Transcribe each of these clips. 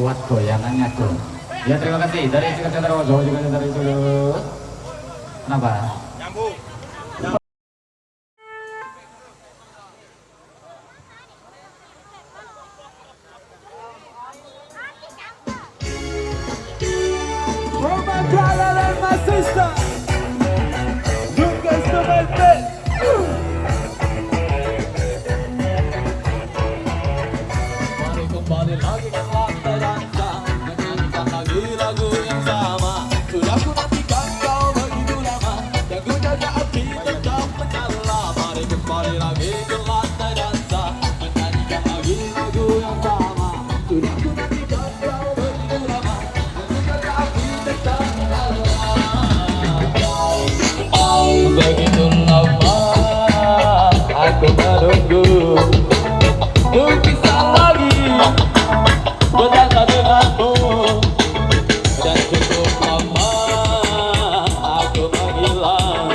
kuat goyangannya tuh. Ya terima kasih dari Cikacang Terwoso juga dari itu. Kenapa? Nyambung. Oh my brother and my sister, look at the velvet. Mari kembali lagi ke lantai dansa, menyanyikan lagi lagu yang sama. Sudah ku nantikan kau begitu lama, dan ku jaga api tetap menyala. Mari kembali lagi ke lantai dansa, menyanyikan lagi lagu yang sama. Sudah ku nantikan kau begitu lama, dan ku jaga api tetap menyala. Begitu lama aku menunggu, untuk bisa lagi berjumpa denganmu. Dan cukup lama aku menghilang.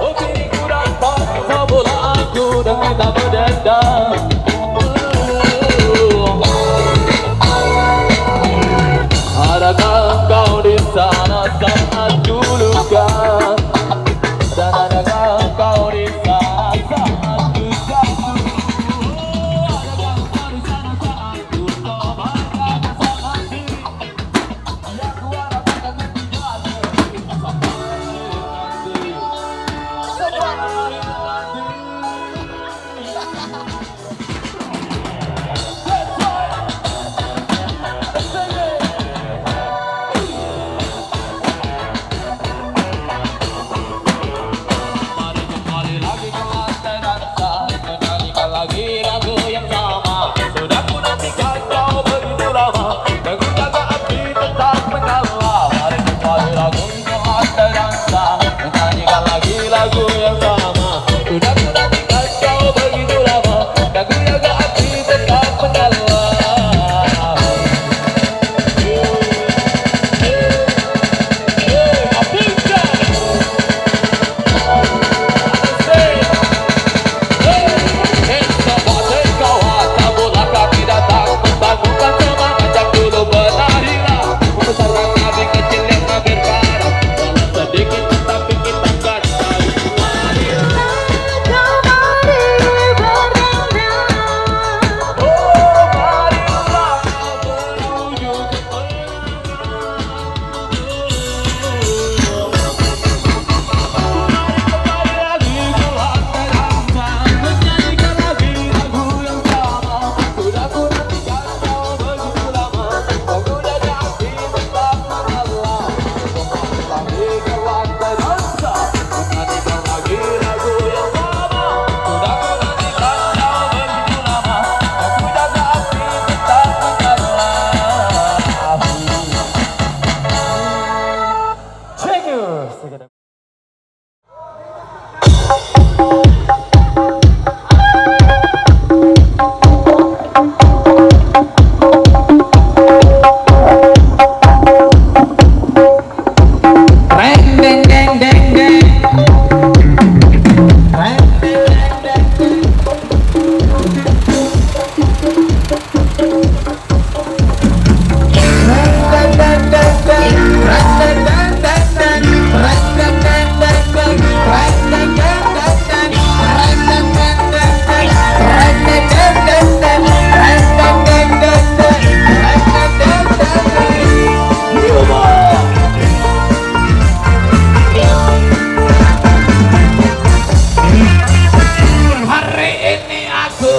Oh kini ku dapat bola aku dan kita berdendam. Adakah kau di sana saat ku luka? Dan adakah kau di sana saat ku jatuh? Adakah kau di sana saat ku coba katakan hati? Ya ku harapkan tidak sampai nanti. Sampai nanti. Mari kembali lagi ke lantai dansa, menyanyikan lagi lagu yang sama. Sudah ku nantikan kau begitu lama, dan ku jaga api tetap menyala. Mari kembali lagi ke lantai dansa, menyanyikan lagi lagu yang sama. Sudah ku nantikan kau begitu lama, dan ku jaga api tetap menyala.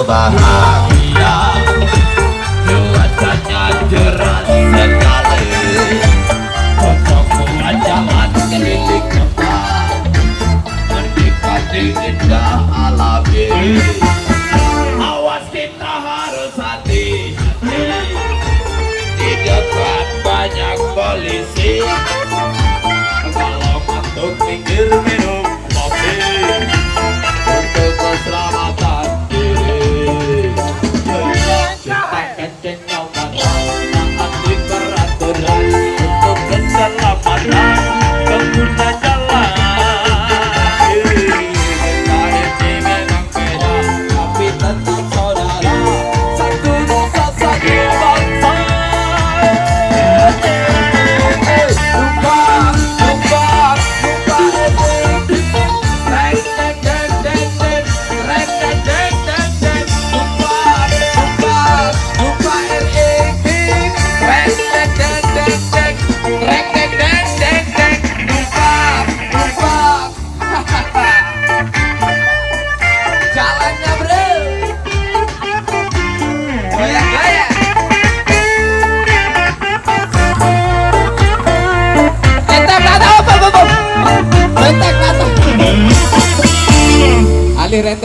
Bahagia, cuacanya cerah sekali, cocok pemandangan keliling tempat, menikmati indah alami. Awas kita harus hati-hati, di depan banyak polisi. Kalau masuk pinggir minum kopi, untuk keselamatan diri. Ciptakan kenyamanan saat di peraturan, untuk keselamatan pengguna jalan. Kita ini memang beda, tapi tetap saudara, satu nusa satu bangsa.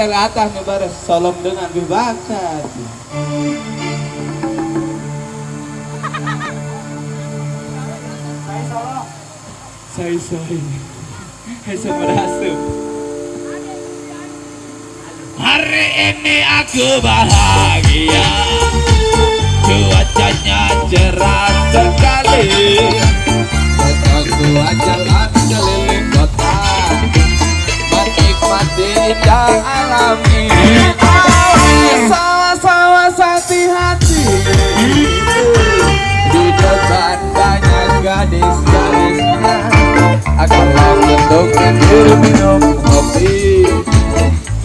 hotel atas nih baris solom dengan bebakat. Saya berhasil. Hari ini aku bahagia, cuacanya cerah sekali. Aku jalan keliling kota, menikmati indah alam ini. Sawah-sawah hati-hati, di depan banyak gadis-gadisnya. Akan untuk minum kopi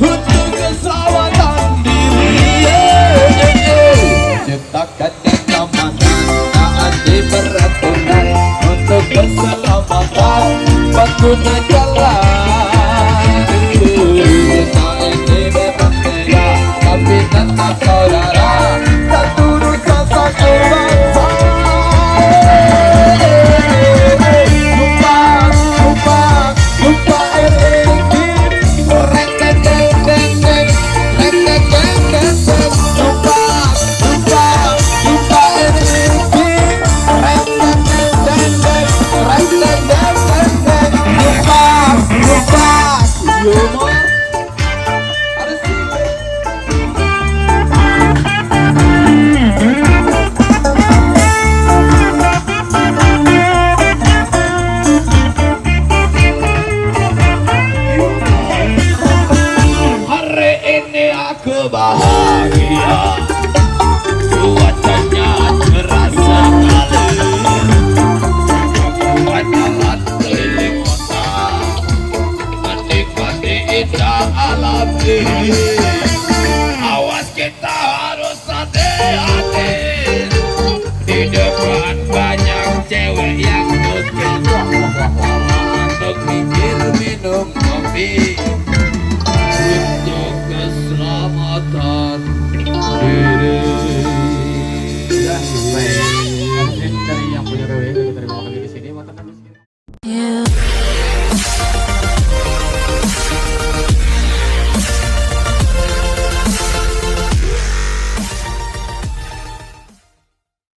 untuk keselamatan diri. Ciptakan kenyamanan saat di peraturan untuk keselamatan pengguna jalan. Kita ini memang beda, tapi tetap saudara, satu nusa satu bangsa. Lupa air dingin, reng-reng-reng-reng-reng, reng-reng-reng-reng-reng. Lupa air dingin, reng-reng-reng-reng-reng, reng-reng-reng-reng-reng. Lupa, humor. Harus Hari ini aku bahagia, cuacanya cerah sekali. Aku jalan keliling kota, menikmati indah alam ini. Awas kita harus hati-hati, di depan banyak cewek yang mungkin untuk minum kopi untuk keselamatan.